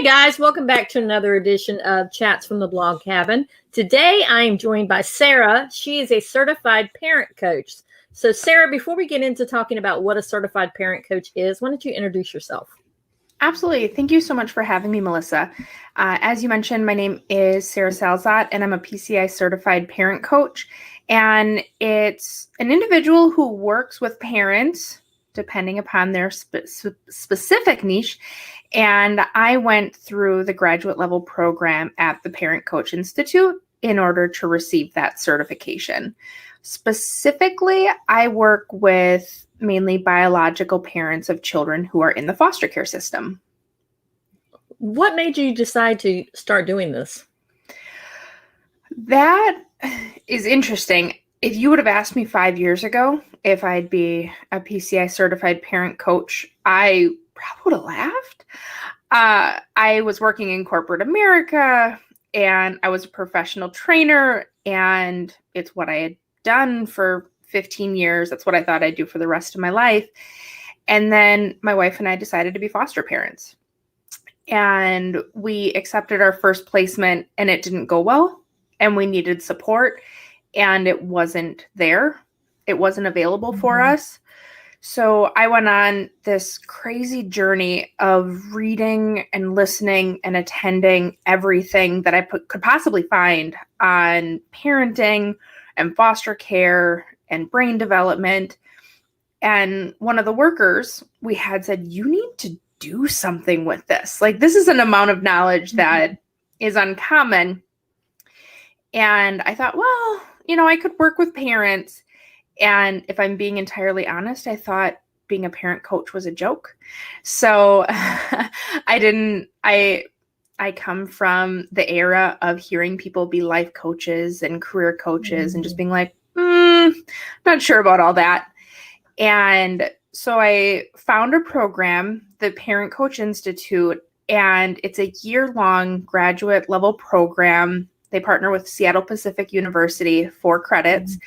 guys, welcome back to another edition of Chats from the Blog Cabin. Today I am joined by Sarah. She is a certified parent coach. So Sarah, before we get into talking about what a certified parent coach is, why don't you introduce yourself? Absolutely. Thank you so much for having me, Melissa. As you mentioned, my name is Sarah Salisott, and I'm a PCI certified parent coach. And it's an individual who works with parents, depending upon their specific niche. And I went through the graduate level program at the Parent Coach Institute in order to receive that certification. Specifically, I work with mainly biological parents of children who are in the foster care system. What made you decide to start doing this? That is interesting. If you would have asked me 5 years ago if I'd be a PCI certified parent coach, I probably would have laughed. I was working in corporate America, and I was a professional trainer, and it's what I had done for 15 years. That's what I thought I'd do for the rest of my life. And then my wife and I decided to be foster parents. And we accepted our first placement, and it didn't go well, and we needed support, and it wasn't there. It wasn't available for us. So I went on this crazy journey of reading and listening and attending everything that I could possibly find on parenting and foster care and brain development. And one of the workers we had said, you need to do something with this. Like, this is an amount of knowledge that is uncommon. And I thought, well, I could work with parents. And if I'm being entirely honest, I thought being a parent coach was a joke. So I come from the era of hearing people be life coaches and career coaches and just being like, not sure about all that. And so I found a program, the Parent Coach Institute, and it's a year-long graduate level program. They partner with Seattle Pacific University for credits.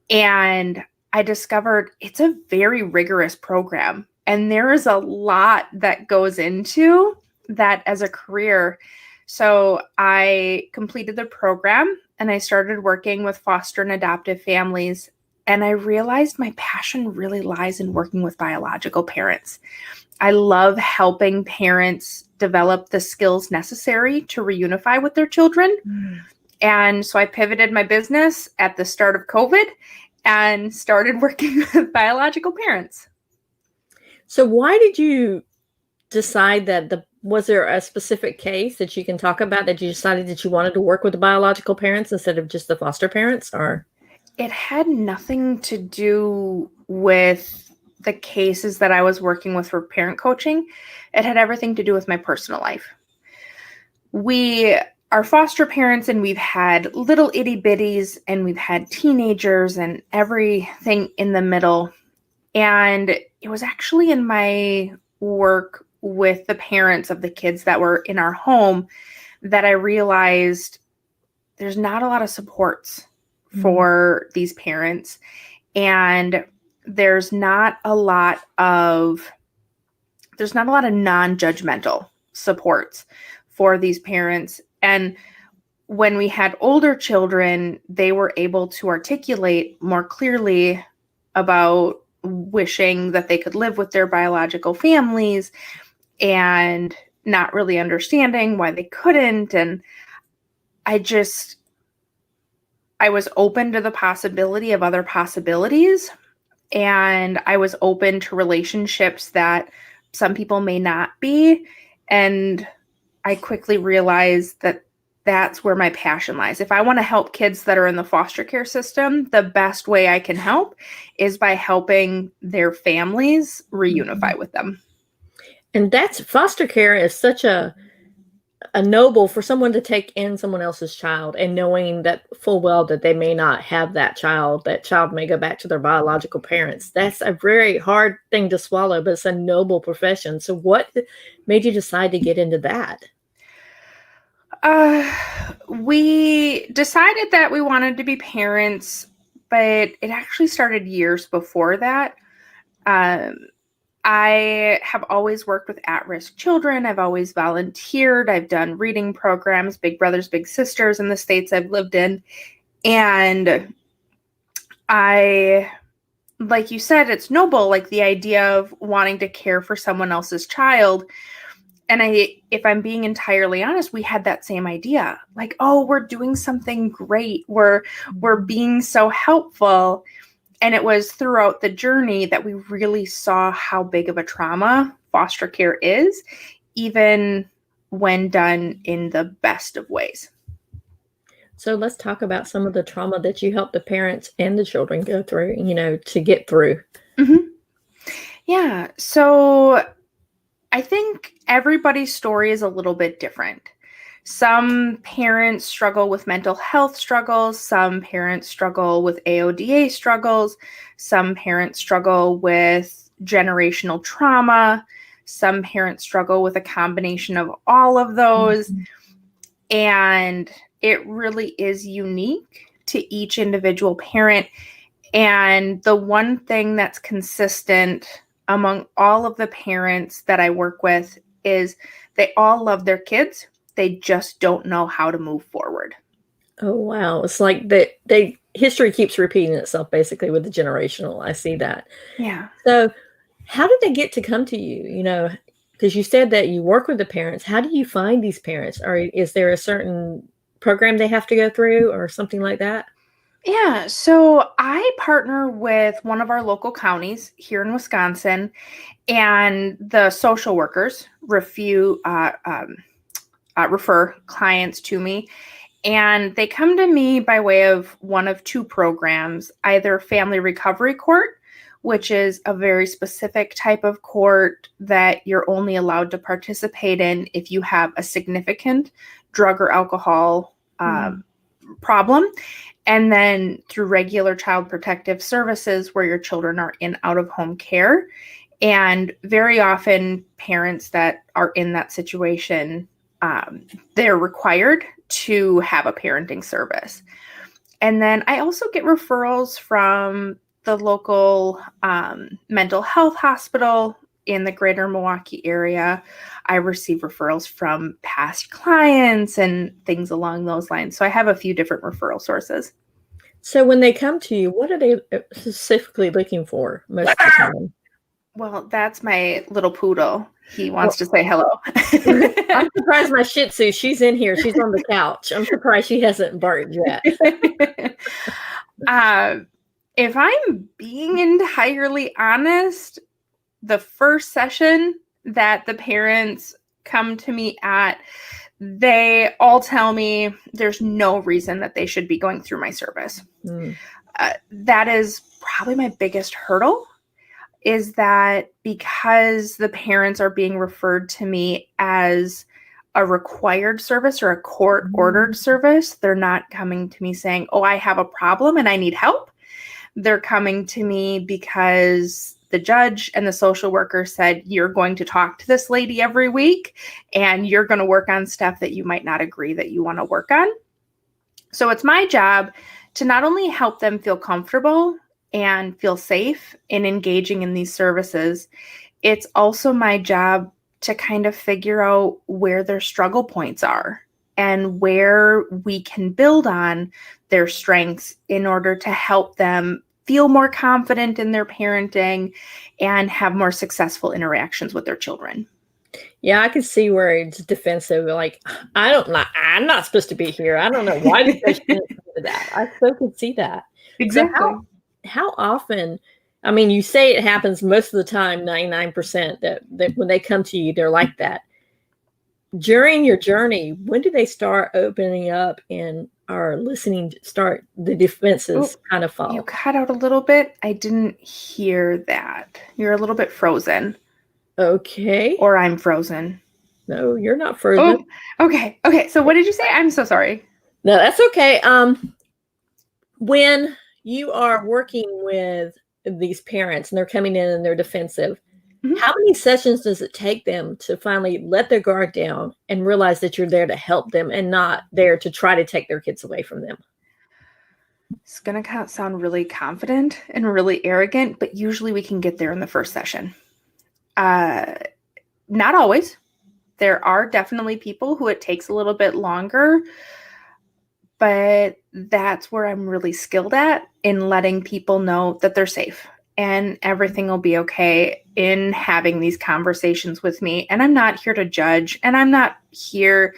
And I discovered it's a very rigorous program. And there is a lot that goes into that as a career. So I completed the program and I started working with foster and adoptive families. And I realized my passion really lies in working with biological parents. I love helping parents develop the skills necessary to reunify with their children. And so I pivoted my business at the start of COVID and started working with biological parents. So why did you decide that was there a specific case that you can talk about that you decided that you wanted to work with the biological parents instead of just the foster parents? Or it had nothing to do with the cases that I was working with for parent coaching. It had everything to do with my personal life. We are foster parents, and we've had little itty bitties, and we've had teenagers and everything in the middle. And it was actually in my work with the parents of the kids that were in our home that I realized there's not a lot of supports for these parents. And there's not a lot of non-judgmental supports for these parents. And when we had older children, they were able to articulate more clearly about wishing that they could live with their biological families and not really understanding why they couldn't. And I was open to the possibility of other possibilities. And I was open to relationships that some people may not be. And I quickly realized that that's where my passion lies. If I want to help kids that are in the foster care system, the best way I can help is by helping their families reunify with them. And that's foster care is such a noble for someone to take in someone else's child, and knowing that full well that they may not have that child may go back to their biological parents. That's a very hard thing to swallow, but it's a noble profession. So what made you decide to get into that? We decided that we wanted to be parents, but it actually started years before that. I have always worked with at-risk children. I've always volunteered. I've done reading programs, Big Brothers, Big Sisters in the states I've lived in. And like you said, it's noble, like the idea of wanting to care for someone else's child. And if I'm being entirely honest, we had that same idea. Like, oh, we're doing something great. We're being so helpful. And it was throughout the journey that we really saw how big of a trauma foster care is, even when done in the best of ways. So let's talk about some of the trauma that you help the parents and the children go through, to get through. Mm-hmm. Yeah. So I think everybody's story is a little bit different. Some parents struggle with mental health struggles. Some parents struggle with aoda struggles. Some parents struggle with generational trauma. Some parents struggle with a combination of all of those. Mm-hmm. And it really is unique to each individual parent. And the one thing that's consistent among all of the parents that I work with is they all love their kids. They just don't know how to move forward. Oh, wow. It's like history keeps repeating itself basically with the generational. I see that. Yeah. So how did they get to come to you? Because you said that you work with the parents. How do you find these parents? Or is there a certain program they have to go through or something like that? Yeah, so I partner with one of our local counties here in Wisconsin, and the social workers refer clients to me, and they come to me by way of one of two programs, either Family Recovery Court, which is a very specific type of court that you're only allowed to participate in if you have a significant drug or alcohol problem. And then through regular child protective services where your children are in out-of-home care. And very often parents that are in that situation, they're required to have a parenting service. And then I also get referrals from the local mental health hospital in the greater Milwaukee area. I receive referrals from past clients and things along those lines. So I have a few different referral sources. So when they come to you, what are they specifically looking for most of the time? Well, that's my little poodle. He wants to say hello. I'm surprised my Shih Tzu, she's in here. She's on the couch. I'm surprised she hasn't barked yet. If I'm being entirely honest, the first session that the parents come to me at, they all tell me there's no reason that they should be going through my service. That is probably my biggest hurdle, is that because the parents are being referred to me as a required service or a court-ordered service, they're not coming to me saying, oh, I have a problem and I need help. They're coming to me because the judge and the social worker said, you're going to talk to this lady every week and you're going to work on stuff that you might not agree that you want to work on. So it's my job to not only help them feel comfortable and feel safe in engaging in these services, it's also my job to kind of figure out where their struggle points are and where we can build on their strengths in order to help them feel more confident in their parenting and have more successful interactions with their children. Yeah, I can see where it's defensive. Like, I'm not supposed to be here. I don't know why they shouldn't do that. I so can see that. Exactly. So how often, I mean, you say it happens most of the time, 99%, that when they come to you, they're like that. During your journey, when do they start opening up and are listening, start the defenses kind of fall? You cut out a little bit. I didn't hear that. You're a little bit frozen. Okay. Or I'm frozen. No, you're not frozen. Oh, okay. Okay. So what did you say? I'm so sorry. No, that's okay. When you are working with these parents and they're coming in and they're defensive, how many sessions does it take them to finally let their guard down and realize that you're there to help them and not there to try to take their kids away from them? It's going to sound really confident and really arrogant, but usually we can get there in the first session. Not always. There are definitely people who it takes a little bit longer, but that's where I'm really skilled at, in letting people know that they're safe and everything will be okay, in having these conversations with me. And I'm not here to judge, and I'm not here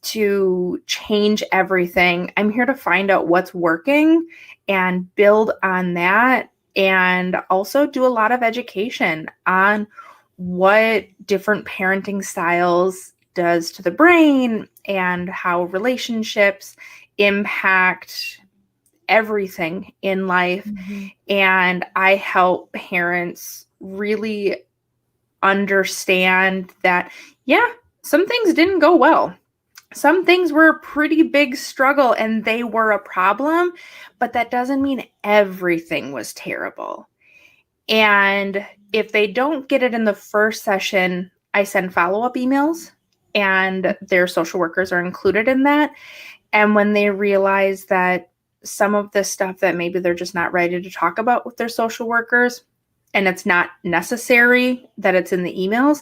to change everything. I'm here to find out what's working and build on that, and also do a lot of education on what different parenting styles does to the brain and how relationships impact everything in life. Mm-hmm. And I help parents really understand that, yeah, some things didn't go well. Some things were a pretty big struggle and they were a problem, but that doesn't mean everything was terrible. And if they don't get it in the first session, I send follow-up emails, and their social workers are included in that. And when they realize that some of the stuff that maybe they're just not ready to talk about with their social workers, and it's not necessary that it's in the emails,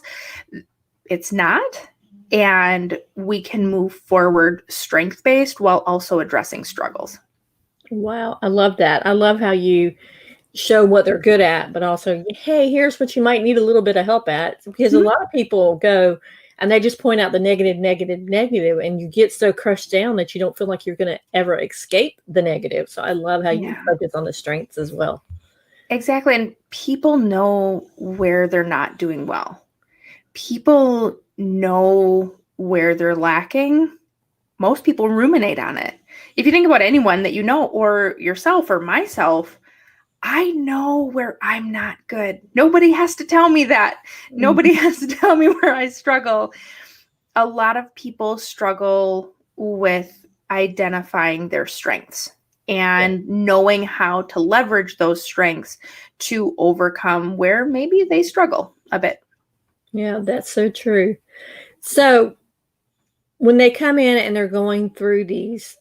it's not. And we can move forward strength-based while also addressing struggles. Wow, I love that. I love how you show what they're good at, but also, hey, here's what you might need a little bit of help at. Because a lot of people go and they just point out the negative, negative, negative, and you get so crushed down that you don't feel like you're going to ever escape the negative. So I love how you focus on the strengths as well. Exactly. And people know where they're not doing well. People know where they're lacking. Most people ruminate on it. If you think about anyone that you know, or yourself or myself, I know where I'm not good. Nobody has to tell me that. Nobody has to tell me where I struggle. A lot of people struggle with identifying their strengths and knowing how to leverage those strengths to overcome where maybe they struggle a bit. Yeah, that's so true. So when they come in and they're going through these,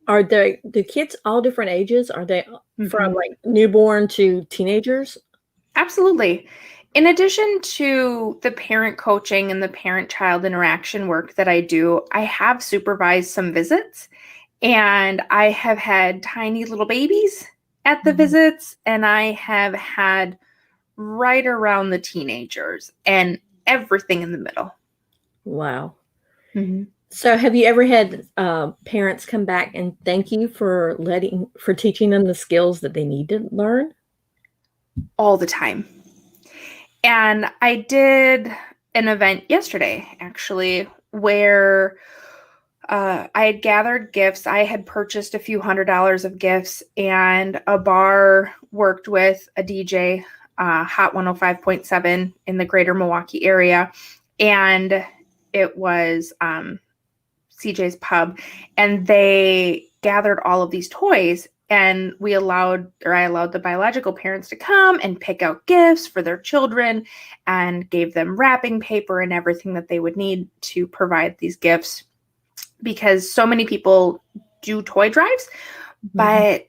are the kids all different ages? Are they from like newborn to teenagers? Absolutely. In addition to the parent coaching and the parent-child interaction work that I do, I have supervised some visits, and I have had tiny little babies at the visits, and I have had right around the teenagers and everything in the middle. Wow. So have you ever had parents come back and thank you for teaching them the skills that they need to learn? All the time. And I did an event yesterday, actually, where I had gathered gifts. I had purchased a few $100s of gifts, and a bar worked with a DJ, Hot 105.7 in the greater Milwaukee area. And it was CJ's Pub. And they gathered all of these toys, and I allowed the biological parents to come and pick out gifts for their children, and gave them wrapping paper and everything that they would need to provide these gifts, because so many people do toy drives, but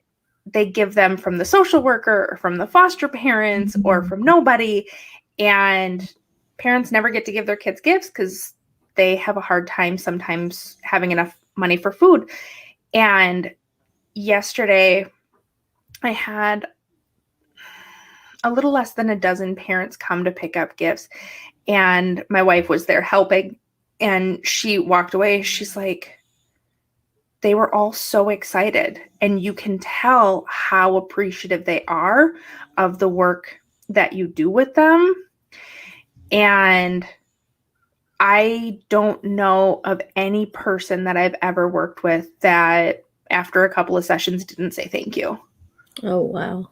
they give them from the social worker or from the foster parents or from nobody. And parents never get to give their kids gifts because they have a hard time sometimes having enough money for food. And yesterday, I had a little less than a dozen parents come to pick up gifts, and my wife was there helping, and she walked away. She's like, they were all so excited, and you can tell how appreciative they are of the work that you do with them. And I don't know of any person that I've ever worked with that after a couple of sessions didn't say thank you. Oh, wow.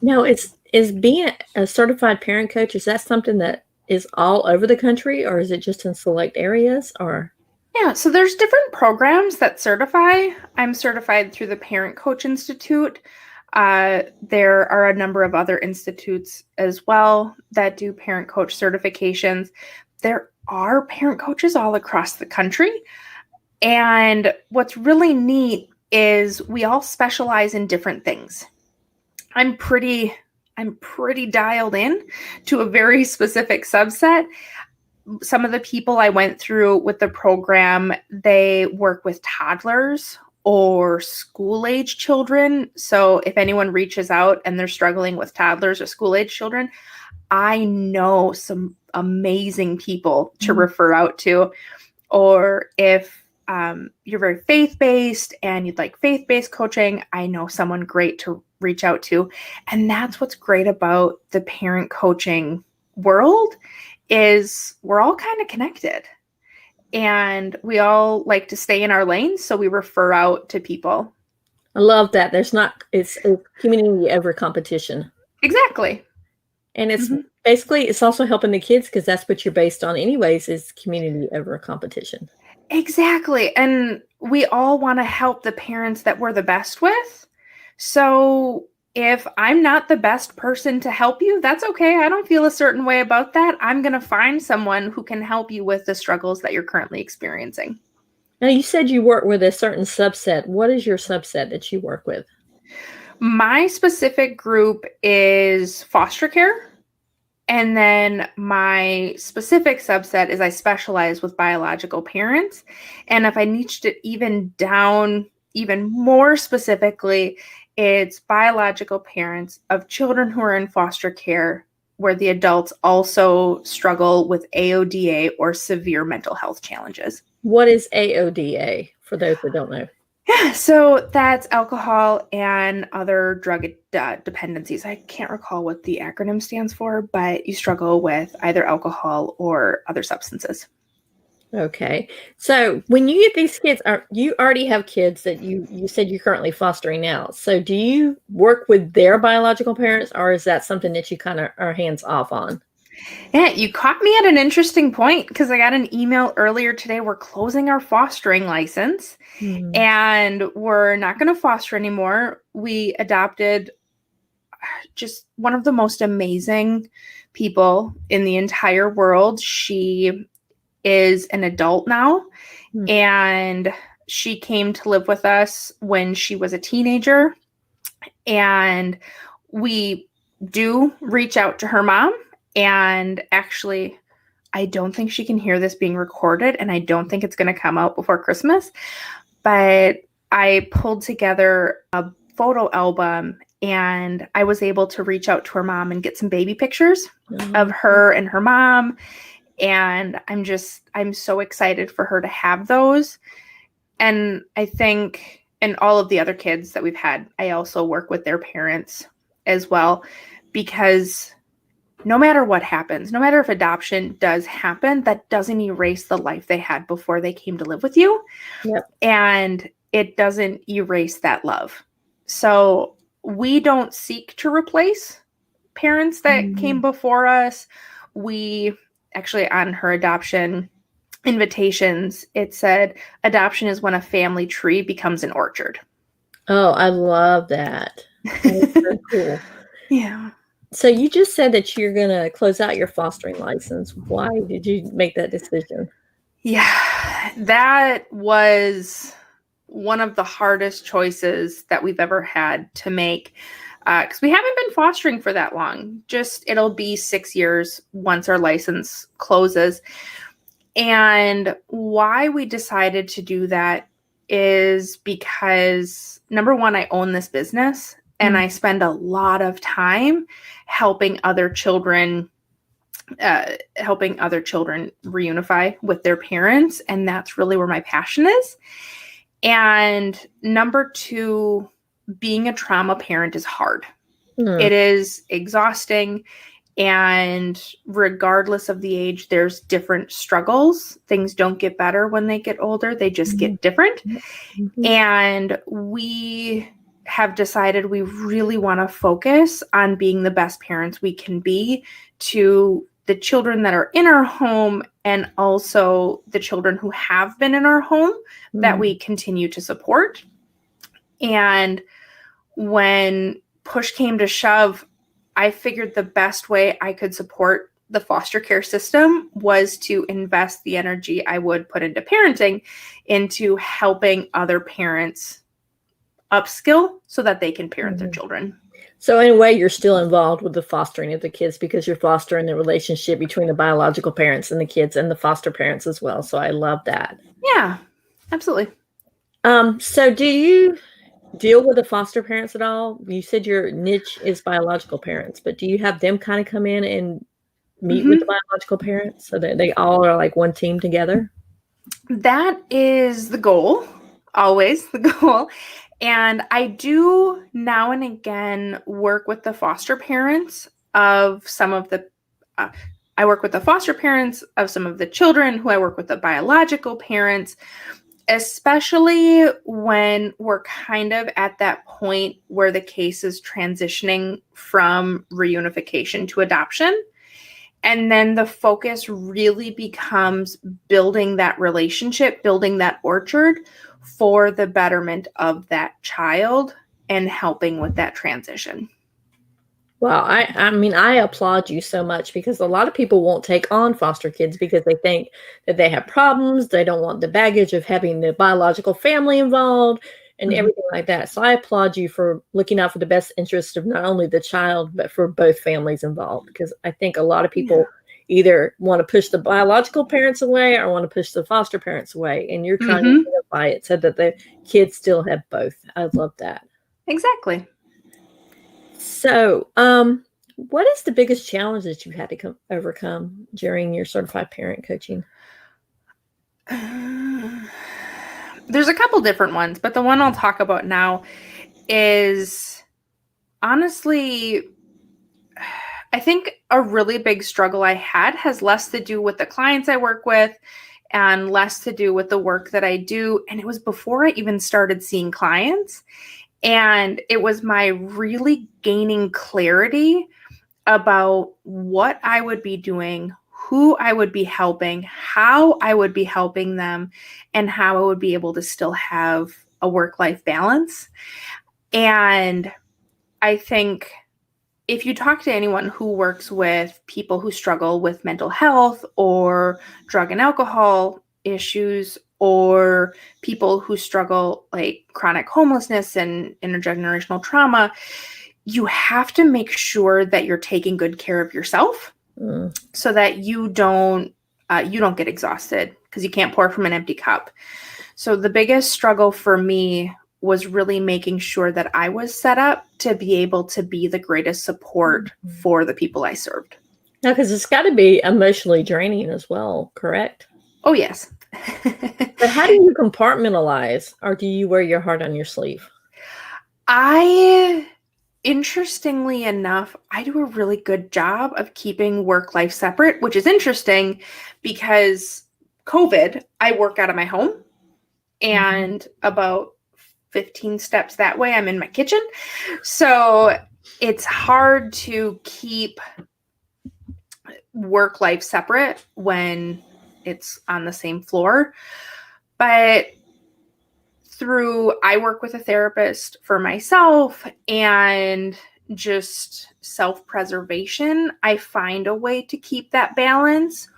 Now, is being a certified parent coach, is that something that is all over the country, or is it just in select areas? Or yeah, so there's different programs that certify. I'm certified through the Parent Coach Institute. There are a number of other institutes as well that do parent coach certifications. There are parent coaches all across the country. And what's really neat is we all specialize in different things. I'm pretty I'm pretty dialed in to a very specific subset. Some of the people I went through with the program, they work with toddlers or school-age children. So if anyone reaches out and they're struggling with toddlers or school-age children, I know some amazing people to refer out to. Or if you're very faith-based and you'd like faith-based coaching, I know someone great to reach out to. And that's what's great about the parent coaching world is we're all kind of connected and we all like to stay in our lanes. So we refer out to people. I love that. It's a community over competition. Exactly. And it's basically, it's also helping the kids because that's what you're based on anyways, is community over competition. Exactly. And we all want to help the parents that we're the best with. So if I'm not the best person to help you, that's okay. I don't feel a certain way about that. I'm going to find someone who can help you with the struggles that you're currently experiencing. Now, you said you work with a certain subset. What is your subset that you work with? My specific group is foster care. And then my specific subset is I specialize with biological parents. And if I niched it even down even more specifically, it's biological parents of children who are in foster care where the adults also struggle with aoda or severe mental health challenges. What is aoda for those that don't know? Yeah, so that's alcohol and other drug dependencies. I can't recall what the acronym stands for, but you struggle with either alcohol or other substances. Okay. So when you get these kids, you already have kids that you said you're currently fostering now. So do you work with their biological parents, or is that something that you kind of are hands off on? Yeah, you caught me at an interesting point because I got an email earlier today. We're closing our fostering license and we're not going to foster anymore. We adopted just one of the most amazing people in the entire world. She is an adult now and she came to live with us when she was a teenager. And we do reach out to her mom. And actually, I don't think she can hear this being recorded, and I don't think it's going to come out before Christmas. But I pulled together a photo album, and I was able to reach out to her mom and get some baby pictures of her and her mom. And I'm so excited for her to have those. And I think, and all of the other kids that we've had, I also work with their parents as well, because no matter what happens, no matter if adoption does happen, that doesn't erase the life they had before they came to live with you. Yep. And it doesn't erase that love. So we don't seek to replace parents that came before us. We actually, on her adoption invitations, it said adoption is when a family tree becomes an orchard. Oh, I love that. That's so cool. Yeah. So you just said that you're going to close out your fostering license. Why did you make that decision? Yeah, that was one of the hardest choices that we've ever had to make because we haven't been fostering for that long. It'll be 6 years once our license closes. And why we decided to do that is because, number one, I own this business and I spend a lot of time helping other children reunify with their parents. And that's really where my passion is. And number two, being a trauma parent is hard. It is exhausting. And regardless of the age, there's different struggles. Things don't get better when they get older. They just get different. And we have decided we really want to focus on being the best parents we can be to the children that are in our home and also the children who have been in our home that we continue to support. And when push came to shove, I figured the best way I could support the foster care system was to invest the energy I would put into parenting into helping other parents upskill so that they can parent their children. So in a way, you're still involved with the fostering of the kids because you're fostering the relationship between the biological parents and the kids and the foster parents as well. So I love that. Yeah, absolutely. So do you deal with the foster parents at all? You said your niche is biological parents, but do you have them kind of come in and meet with the biological parents so that they all are like one team together? That is the goal, always the goal. And I do now and again work with the foster parents of some of the, I work with the foster parents of some of the children who I work with the biological parents, especially when we're kind of at that point where the case is transitioning from reunification to adoption. And then the focus really becomes building that relationship, building that orchard for the betterment of that child and helping with that transition. Wow, I mean, I applaud you so much because a lot of people won't take on foster kids because they think that they have problems. They don't want the baggage of having the biological family involved and everything like that. So I applaud you for looking out for the best interest of not only the child, but for both families involved. Because I think a lot of people either want to push the biological parents away or want to push the foster parents away. And you're trying to unify it so that the kids still have both. I love that. Exactly. So, what is the biggest challenge that you had to overcome during your certified parent coaching? There's a couple different ones, but the one I'll talk about now is honestly, I think a really big struggle I had has less to do with the clients I work with and less to do with the work that I do. And it was before I even started seeing clients. And it was my really gaining clarity about what I would be doing, who I would be helping, how I would be helping them, and how I would be able to still have a work-life balance. And I think if you talk to anyone who works with people who struggle with mental health or drug and alcohol issues, or people who struggle like chronic homelessness and intergenerational trauma, you have to make sure that you're taking good care of yourself so that you don't get exhausted, because you can't pour from an empty cup. So the biggest struggle for me was really making sure that I was set up to be able to be the greatest support for the people I served. No, because it's got to be emotionally draining as well, correct? Oh, yes. But how do you compartmentalize, or do you wear your heart on your sleeve? Interestingly enough, I do a really good job of keeping work-life separate, which is interesting because COVID, I work out of my home, and about 15 steps that way, I'm in my kitchen. So it's hard to keep work-life separate when it's on the same floor. But I work with a therapist for myself and just self-preservation, I find a way to keep that balance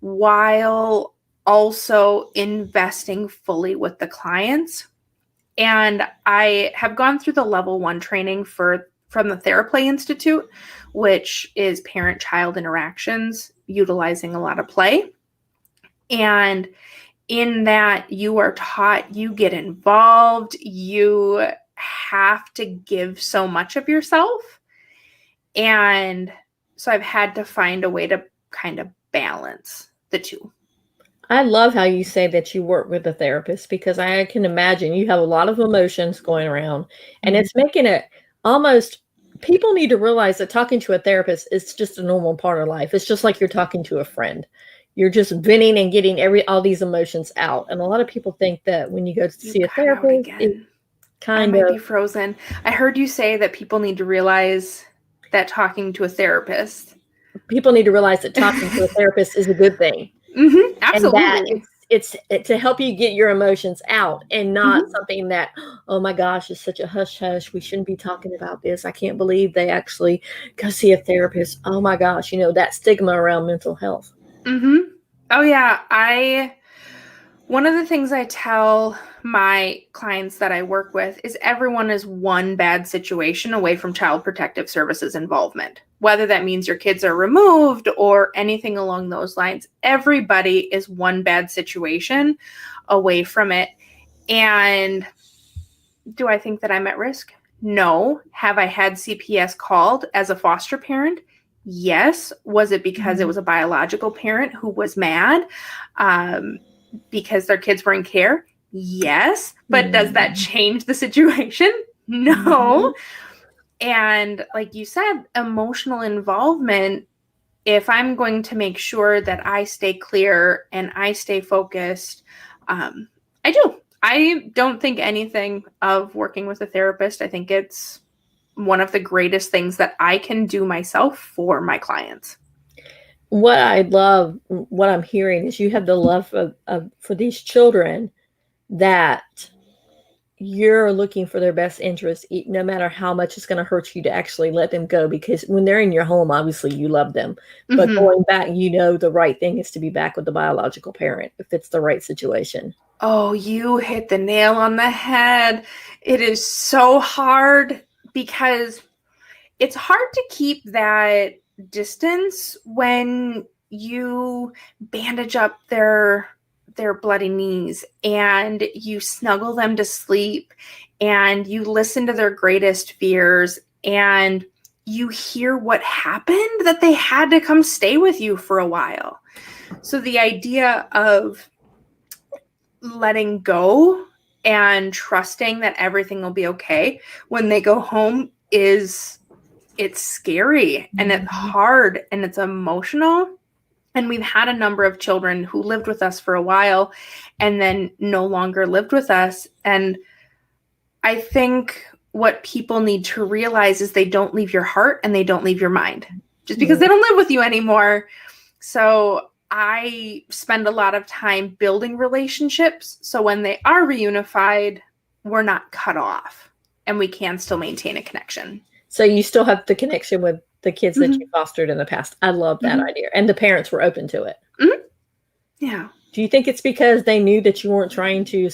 while also investing fully with the clients. And I have gone through the level 1 training from the TheraPlay Institute, which is parent-child interactions utilizing a lot of play. And in that, you are taught, you get involved, you have to give so much of yourself. And so I've had to find a way to kind of balance the two. I love how you say that you work with a therapist, because I can imagine you have a lot of emotions going around, and it's making it almost, people need to realize that talking to a therapist is just a normal part of life. It's just like you're talking to a friend. You're just venting and getting all these emotions out. And a lot of people think that when you go to see a therapist, it I might be frozen. I heard you say that people need to realize that talking to a therapist. People need to realize that talking to a therapist is a good thing. Absolutely. And that it's to help you get your emotions out, and not something that, oh my gosh, it's such a hush hush. We shouldn't be talking about this. I can't believe they actually go see a therapist. Oh my gosh, that stigma around mental health. Oh yeah, One of the things I tell my clients that I work with is everyone is one bad situation away from Child Protective Services involvement. Whether that means your kids are removed or anything along those lines, everybody is one bad situation away from it. And do I think that I'm at risk? No. Have I had CPS called as a foster parent? Yes. Was it because it was a biological parent who was mad because their kids were in care? Yes. But does that change the situation? No. And like you said, emotional involvement, if I'm going to make sure that I stay clear and I stay focused, I do. I don't think anything of working with a therapist. I think it's one of the greatest things that I can do myself for my clients. What I love, what I'm hearing is you have the love for these children, that you're looking for their best interest, no matter how much it's going to hurt you to actually let them go. Because when they're in your home, obviously you love them, but going back, the right thing is to be back with the biological parent if it's the right situation. Oh, you hit the nail on the head. It is so hard because it's hard to keep that distance when you bandage up their bloody knees and you snuggle them to sleep and you listen to their greatest fears and you hear what happened, that they had to come stay with you for a while. So the idea of letting go and trusting that everything will be okay when they go home it's scary and it's hard and it's emotional. And we've had a number of children who lived with us for a while and then no longer lived with us. And I think what people need to realize is they don't leave your heart and they don't leave your mind just because they don't live with you anymore. So I spend a lot of time building relationships. So when they are reunified, we're not cut off and we can still maintain a connection. So you still have the connection with the kids that you fostered in the past. I love that idea. And the parents were open to it. Yeah. Do you think it's because they knew that you weren't trying to,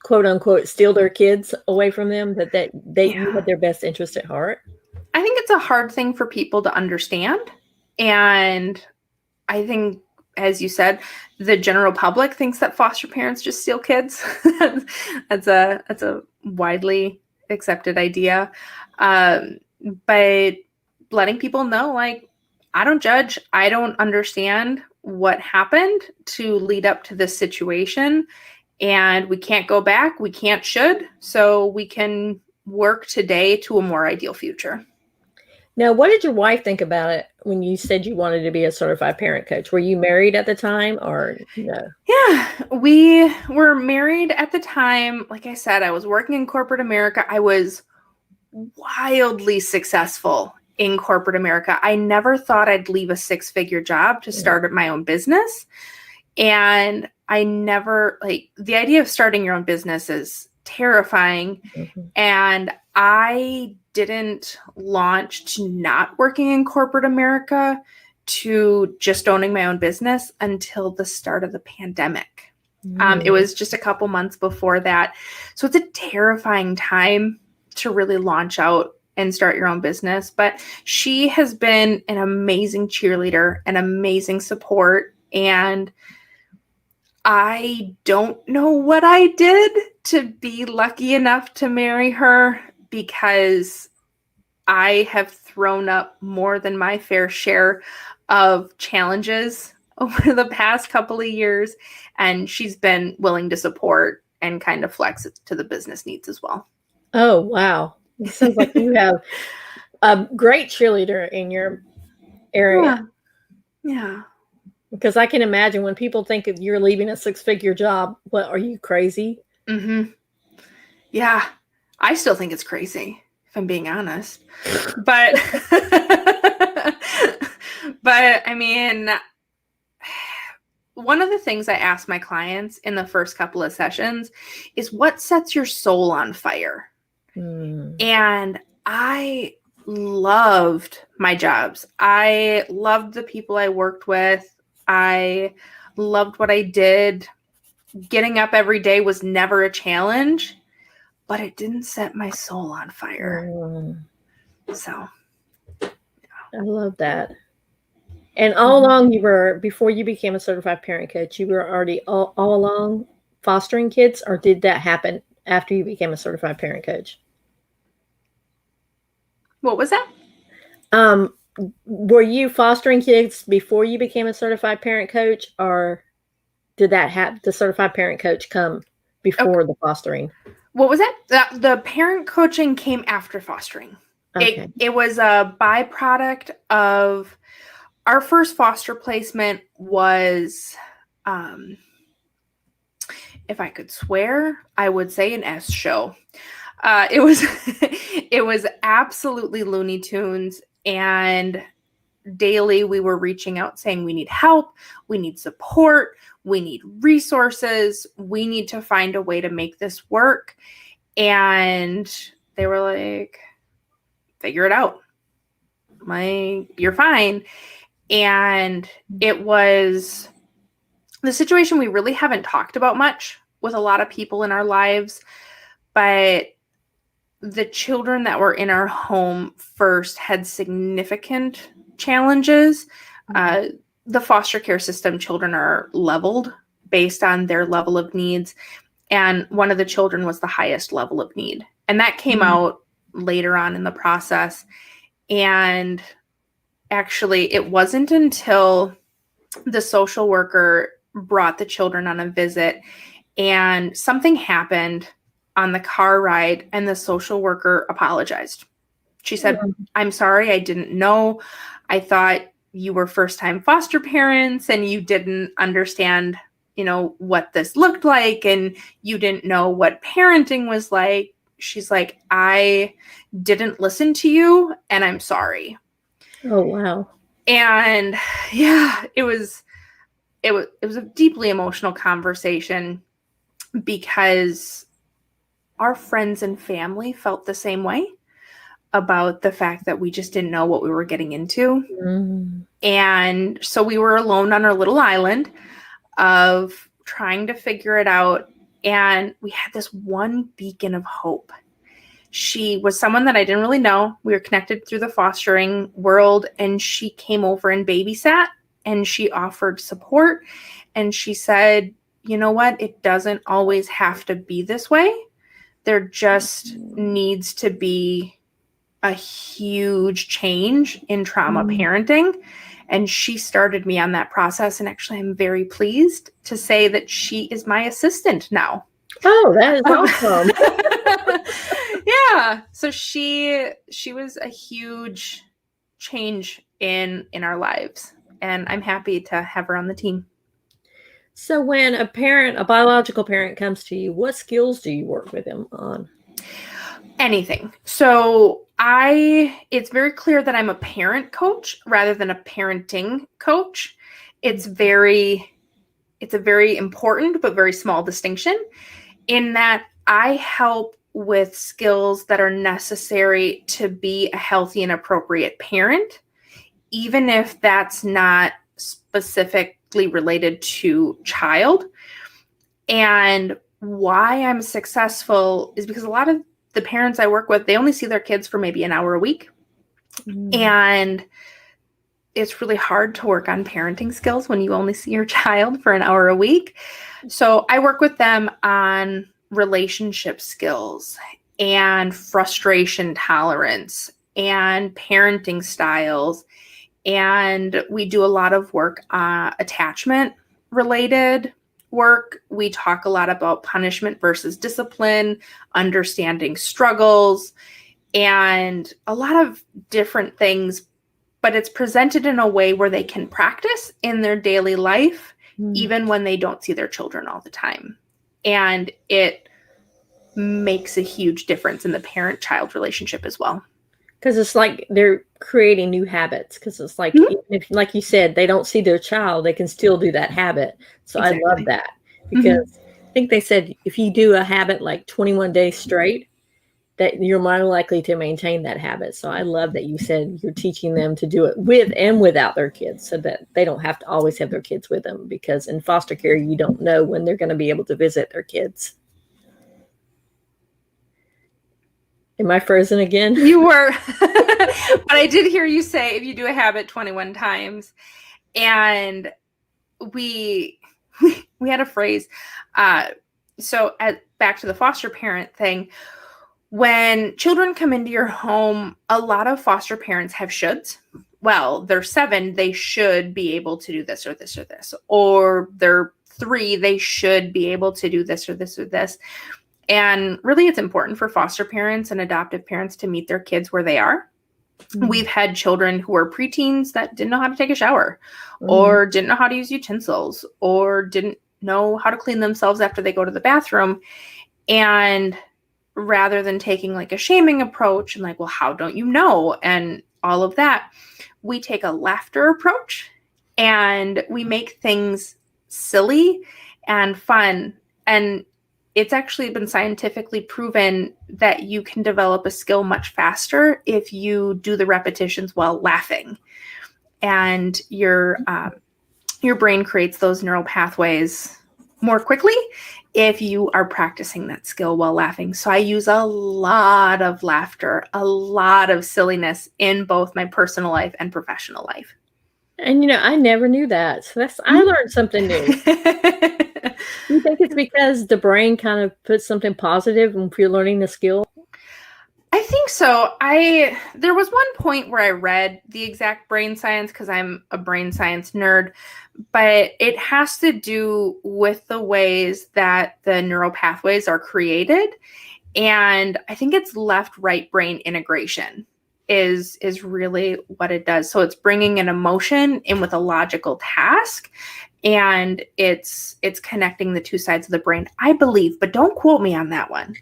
quote unquote, steal their kids away from them, that you had their best interest at heart? I think it's a hard thing for people to understand. And I think, as you said, the general public thinks that foster parents just steal kids. That's a widely accepted idea. But letting people know, like, I don't judge. I don't understand what happened to lead up to this situation. And we can't go back. We can't, should. So we can work today to a more ideal future. Now, what did your wife think about it when you said you wanted to be a certified parent coach? Were you married at the time or no? Yeah, we were married at the time. Like I said, I was working in corporate America. I was wildly successful in corporate America. I never thought I'd leave a 6-figure job to start my own business. And I never, the idea of starting your own business is terrifying. And I didn't launch to not working in corporate America to just owning my own business until the start of the pandemic. It was just a couple months before that. So it's a terrifying time to really launch out and start your own business. But she has been an amazing cheerleader, an amazing support. And I don't know what I did to be lucky enough to marry her, because I have thrown up more than my fair share of challenges over the past couple of years. And she's been willing to support and kind of flex it to the business needs as well. Oh, wow. It sounds like you have a great cheerleader in your area. Yeah. Because I can imagine when people think of you're leaving a 6-figure job, what, are you crazy? Yeah. I still think it's crazy, if I'm being honest. But, I mean, one of the things I ask my clients in the first couple of sessions is, what sets your soul on fire? And I loved my jobs. I loved the people I worked with. I loved what I did. getting up every day was never a challenge, but it didn't set my soul on fire. So I love that. And all along before you became a certified parent coach, you were already all along fostering kids, or did that happen after you became a certified parent coach? What was that? Were you fostering kids before you became a certified parent coach, or did the certified parent coach come before the fostering? What was that? The parent coaching came after fostering. Okay. It was a byproduct of our first foster placement was, if I could swear, I would say an S show. It was absolutely Looney Tunes, and daily we were reaching out saying we need help, we need support, we need resources, we need to find a way to make this work. And they were like, figure it out. You're fine. And it was the situation we really haven't talked about much with a lot of people in our lives, but the children that were in our home first had significant challenges. The foster care system, children are leveled based on their level of needs. And one of the children was the highest level of need. And that came out later on in the process. And actually, it wasn't until the social worker brought the children on a visit and something happened on the car ride, and the social worker apologized. She said, I'm sorry, I didn't know. I thought you were first-time foster parents and you didn't understand, what this looked like, and you didn't know what parenting was like. She's like, I didn't listen to you, and I'm sorry. Oh, wow. And yeah, it was a deeply emotional conversation because our friends and family felt the same way about the fact that we just didn't know what we were getting into. And so we were alone on our little island of trying to figure it out. And we had this one beacon of hope. She was someone that I didn't really know. We were connected through the fostering world, and she came over and babysat, and she offered support. And she said, you know what? It doesn't always have to be this way. There just needs to be a huge change in trauma parenting. And she started me on that process. And actually, I'm very pleased to say that she is my assistant now. Oh, that is awesome. Yeah. So she was a huge change in our lives. And I'm happy to have her on the team. So when a biological parent comes to you, what skills do you work with them on? Anything. So it's very clear that I'm a parent coach rather than a parenting coach. It's a very important but very small distinction in that I help with skills that are necessary to be a healthy and appropriate parent, even if that's not specifically related to child. And why I'm successful is because a lot of the parents I work with, they only see their kids for maybe an hour a week. And it's really hard to work on parenting skills when you only see your child for an hour a week. So I work with them on relationship skills and frustration tolerance and parenting styles. And we do a lot of work, attachment related work. We talk a lot about punishment versus discipline, understanding struggles, and a lot of different things, but it's presented in a way where they can practice in their daily life, even when they don't see their children all the time. And it makes a huge difference in the parent-child relationship as well. Because it's like they're creating new habits. Because it's like, if, like you said, they don't see their child, they can still do that habit. So exactly. I love that. Because I think they said if you do a habit like 21 days straight, that you're more likely to maintain that habit. So I love that you said you're teaching them to do it with and without their kids, so that they don't have to always have their kids with them, because in foster care, you don't know when they're going to be able to visit their kids. Am I frozen again? You were. But I did hear you say if you do a habit 21 times. And we had a phrase. So back to the foster parent thing, when children come into your home, a lot of foster parents have shoulds. Well, they're 7, they should be able to do this or this or this. Or they're 3, they should be able to do this or this or this. And really, it's important for foster parents and adoptive parents to meet their kids where they are. Mm. We've had children who are preteens that didn't know how to take a shower, or didn't know how to use utensils, or didn't know how to clean themselves after they go to the bathroom. And rather than taking like a shaming approach and like, well, how don't you know? And all of that, we take a laughter approach, and we make things silly and fun. And it's actually been scientifically proven that you can develop a skill much faster if you do the repetitions while laughing. And your brain creates those neural pathways more quickly if you are practicing that skill while laughing. So I use a lot of laughter, a lot of silliness in both my personal life and professional life. And, I never knew that. So I learned something new. Do you think it's because the brain kind of puts something positive when you're learning the skill? I think so. There was one point where I read the exact brain science, because I'm a brain science nerd, but it has to do with the ways that the neural pathways are created. And I think it's left-right brain integration is really what it does. So it's bringing an emotion in with a logical task, and it's connecting the two sides of the brain, I believe, but don't quote me on that one.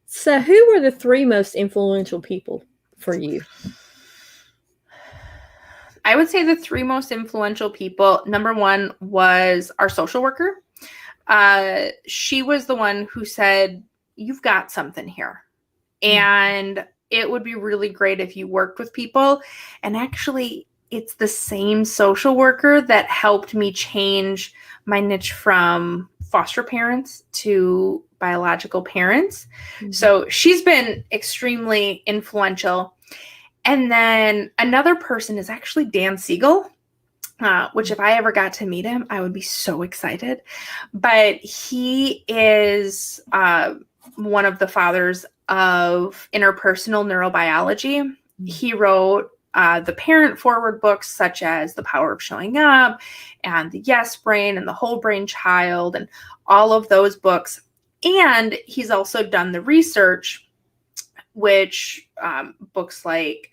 So who were the 3 most influential people for you? I would say the 3 most influential people, number 1 was our social worker. She was the one who said, you've got something here. And it would be really great if you worked with people. And actually, it's the same social worker that helped me change my niche from foster parents to biological parents. Mm-hmm. So she's been extremely influential. And then another person is actually Dan Siegel, which if I ever got to meet him, I would be so excited. But he is one of the fathers of interpersonal neurobiology. Mm-hmm. He wrote the parent forward books such as The Power of Showing Up and The Yes Brain and The Whole Brain Child and all of those books. And he's also done the research, which books like,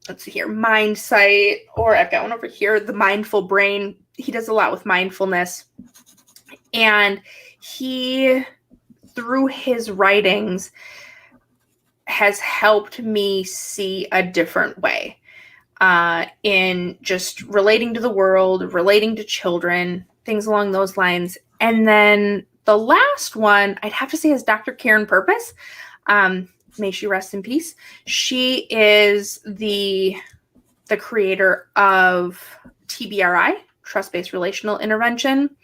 let's see here, Mindsight, or I've got one over here, The Mindful Brain. He does a lot with mindfulness. And he, through his writings, has helped me see a different way in just relating to the world, relating to children, things along those lines. And then the last one, I'd have to say, is Dr. Karen Purpose. May she rest in peace. She is the creator of TBRI, Trust-Based Relational Intervention.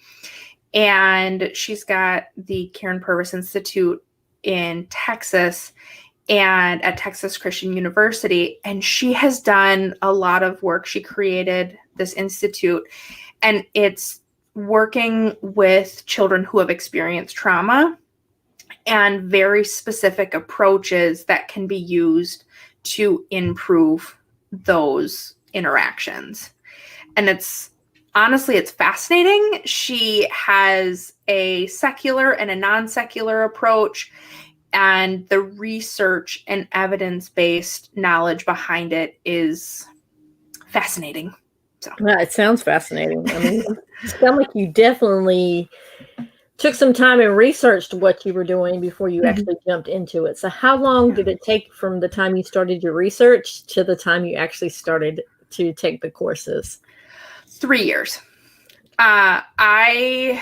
And she's got the Karen Purpose Institute in Texas and at Texas Christian University. And she has done a lot of work. She created this institute, and it's working with children who have experienced trauma and very specific approaches that can be used to improve those interactions. And it's fascinating. She has a secular and a non-secular approach, and the research and evidence-based knowledge behind it is fascinating. So. Yeah, it sounds fascinating. I mean, it sounds like you definitely took some time and researched what you were doing before you actually jumped into it. So how long did it take from the time you started your research to the time you actually started to take the courses? 3 years. I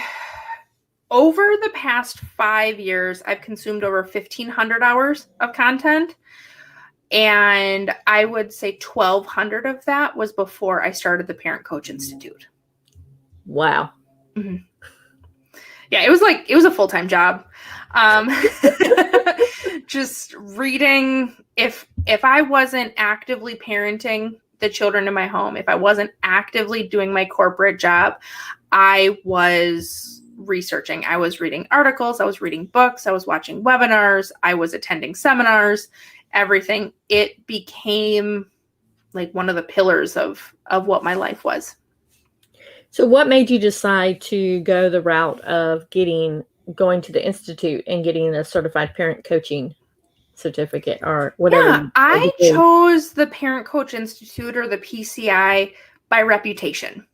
over the past 5 years, I've consumed over 1,500 hours of content. And I would say 1,200 of that was before I started the Parent Coach Institute. Wow. Mm-hmm. Yeah, it was a full-time job. Just reading. If I wasn't actively parenting the children in my home, if I wasn't actively doing my corporate job, I was researching. I was reading articles. I was reading books. I was watching webinars. I was attending seminars. Everything. It became like one of the pillars of what my life was. So what made you decide to go the route of going to the Institute and getting a certified parent coaching certificate or whatever? Yeah, I chose the Parent Coach Institute or the PCI by reputation.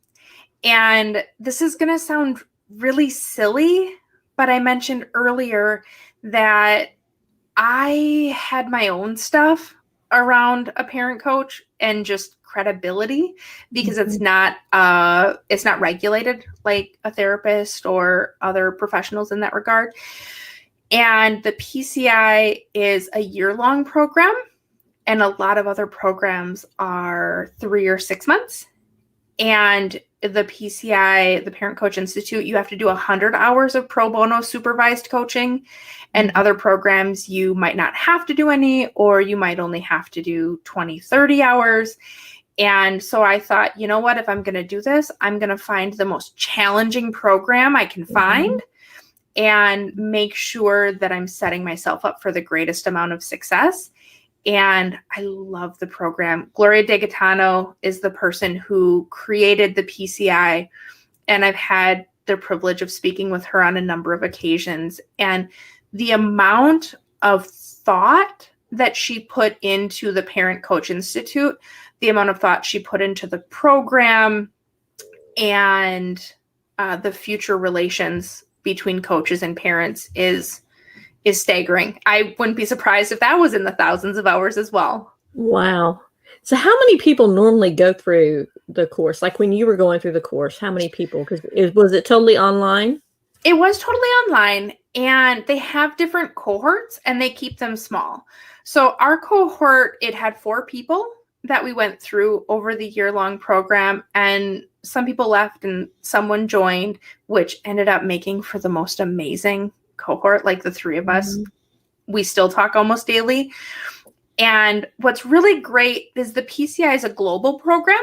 And this is going to sound really silly, but I mentioned earlier that I had my own stuff around a parent coach and just credibility because it's not regulated like a therapist or other professionals in that regard. And the PCI is a year-long program, and a lot of other programs are 3 or 6 months. And the PCI, the Parent Coach Institute, you have to do 100 hours of pro bono supervised coaching, and other programs you might not have to do any, or you might only have to do 20, 30 hours. And so I thought, you know what, if I'm going to do this, I'm going to find the most challenging program I can find and make sure that I'm setting myself up for the greatest amount of success. And I love the program. Gloria De Gaetano is the person who created the PCI, and I've had the privilege of speaking with her on a number of occasions. And the amount of thought that she put into the Parent Coach Institute, the amount of thought she put into the program, and the future relations between coaches and parents is staggering. I wouldn't be surprised if that was in the thousands of hours as well. Wow. So how many people normally go through the course? Like when you were going through the course, how many people? Because was it totally online? It was totally online, and they have different cohorts and they keep them small. So our cohort, it had 4 people that we went through over the year-long program, and some people left and someone joined, which ended up making for the most amazing cohort. Like the 3 of us, we still talk almost daily. And what's really great is the PCI is a global program.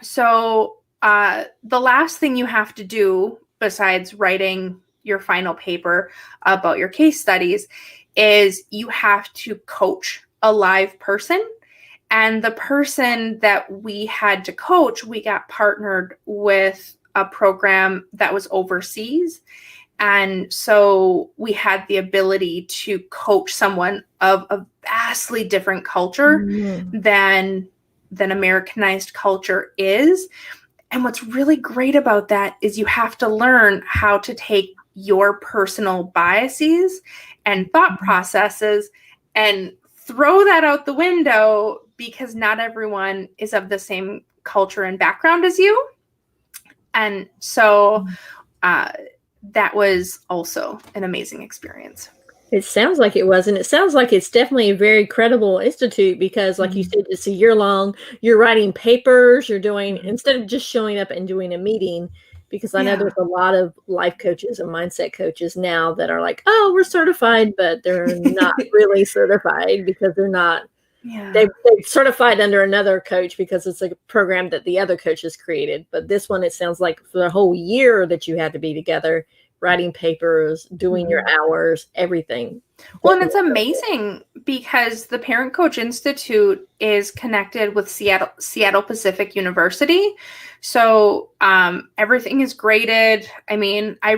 So the last thing you have to do besides writing your final paper about your case studies is you have to coach a live person. And the person that we had to coach, we got partnered with a program that was overseas. And so we had the ability to coach someone of a vastly different culture than Americanized culture is. And what's really great about that is you have to learn how to take your personal biases and thought processes and throw that out the window, because not everyone is of the same culture and background as you. And so that was also an amazing experience. It sounds like it was, and it sounds like it's definitely a very credible institute because, like you said, it's a year long. You're writing papers. You're doing, instead of just showing up and doing a meeting, because I know there's a lot of life coaches and mindset coaches now that are like, oh, we're certified, but they're not really certified because they're not. They're certified under another coach because it's a program that the other coach has created. But this one, it sounds like for the whole year that you had to be together, writing papers, doing your hours, everything. Well, and it's amazing because the Parent Coach Institute is connected with Seattle Pacific University. So everything is graded. I mean, I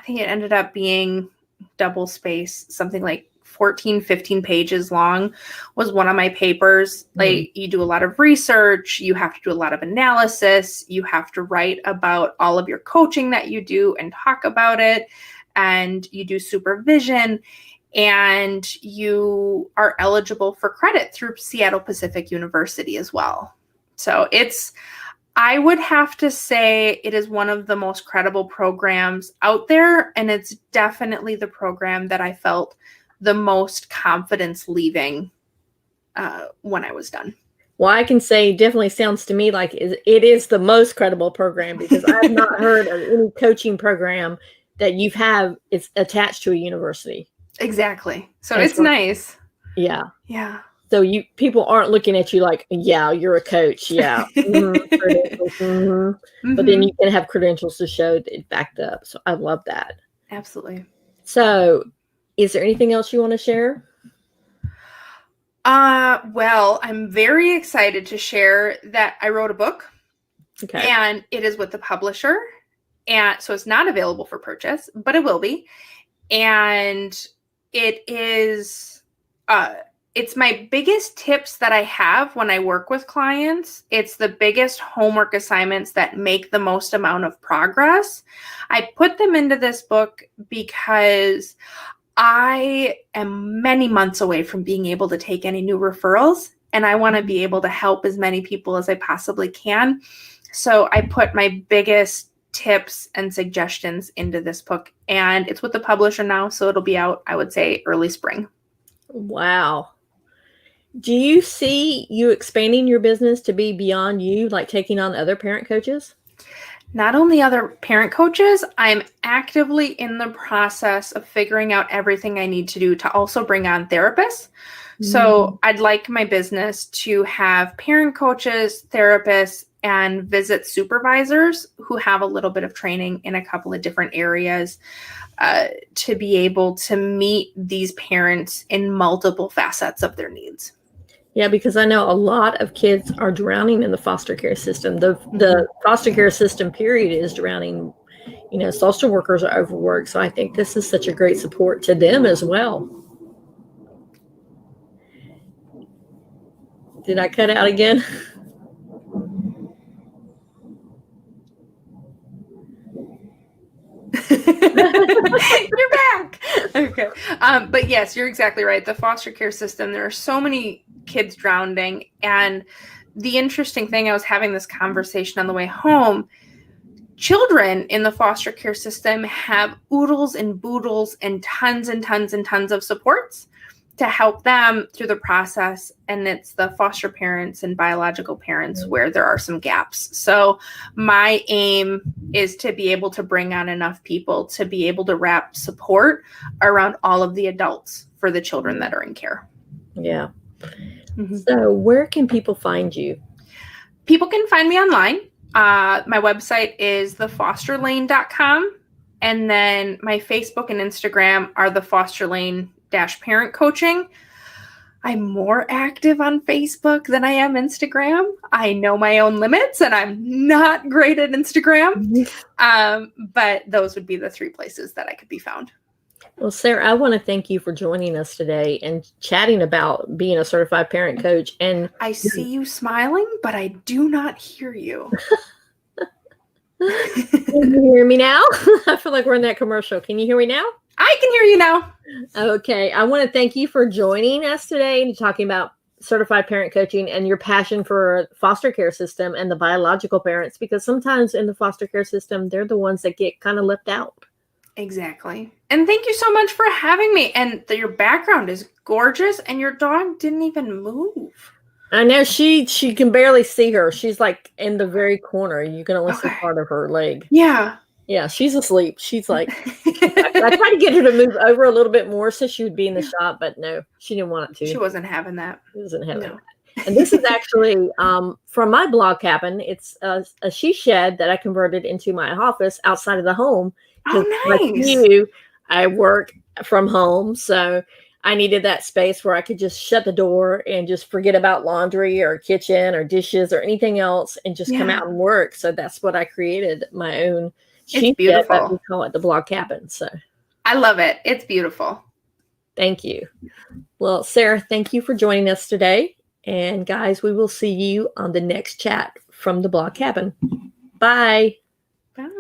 think it ended up being double space, something like 14, 15 pages long was one of my papers. Like, you do a lot of research, you have to do a lot of analysis, you have to write about all of your coaching that you do and talk about it, and you do supervision, and you are eligible for credit through Seattle Pacific University as well. So it's I would have to say it is one of the most credible programs out there, and it's definitely the program that I felt the most confidence leaving when I was done. Well, I can say definitely sounds to me like it is the most credible program, because I have not heard of any coaching program that it's attached to a university. Exactly. So And it's nice. Yeah. Yeah. So people aren't looking at you like, yeah, you're a coach. Yeah. But then you can have credentials to show that it's backed up. So I love that. Absolutely. So is there anything else you want to share? Well, I'm very excited to share that I wrote a book. Okay. And it is with the publisher. And so it's not available for purchase, but it will be. And it is it's my biggest tips that I have when I work with clients. It's the biggest homework assignments that make the most amount of progress. I put them into this book because I am many months away from being able to take any new referrals, and I want to be able to help as many people as I possibly can. So I put my biggest tips and suggestions into this book, and it's with the publisher now, so it'll be out, I would say, early spring. Wow. Do you see you expanding your business to be beyond you, like taking on other parent coaches? Not only other parent coaches, I'm actively in the process of figuring out everything I need to do to also bring on therapists. So I'd like my business to have parent coaches, therapists, and visit supervisors who have a little bit of training in a couple of different areas to be able to meet these parents in multiple facets of their needs. Yeah, because I know a lot of kids are drowning in the foster care system. The foster care system, period, is drowning. Social workers are overworked. So I think this is such a great support to them as well. Did I cut out again? You're back. Okay. But yes, you're exactly right. The foster care system, there are so many kids drowning. And the interesting thing, I was having this conversation on the way home. Children in the foster care system have oodles and boodles and tons of supports to help them through the process. And it's the foster parents and biological parents where there are some gaps. So my aim is to be able to bring on enough people to be able to wrap support around all of the adults for the children that are in care. Yeah. So where can people find you? People can find me online. My website is thefosterlane.com. And then my Facebook and Instagram are the Foster Lane Parent Coaching. I'm more active on Facebook than I am Instagram. I know my own limits, and I'm not great at Instagram. But those would be the three places that I could be found. Well, Sarah, I want to thank you for joining us today and chatting about being a certified parent coach. And I see you smiling, but I do not hear you. Can you hear me now? I feel like we're in that commercial. Can you hear me now? I can hear you now. Okay. I want to thank you for joining us today and talking about certified parent coaching and your passion for foster care system and the biological parents, because sometimes in the foster care system, they're the ones that get kind of left out. Exactly. And thank you so much for having me. And your background is gorgeous, and your dog didn't even move. I know she can barely see her. She's like in the very corner. You can only see part of her leg. Yeah. Yeah, she's asleep. She's like, I tried to get her to move over a little bit more so she would be in the shop, but no, she didn't want it to. She wasn't having that. She wasn't having that. And this is actually from my blog cabin. It's a she shed that I converted into my office outside of the home. Oh, nice. Like you, I work from home, so I needed that space where I could just shut the door and just forget about laundry or kitchen or dishes or anything else and just come out and work. So that's what I created, my own. It's beautiful. But we call it the blog cabin. So I love it. It's beautiful. Thank you. Well, Sarah, thank you for joining us today. And guys, we will see you on the next chat from the blog cabin. Bye.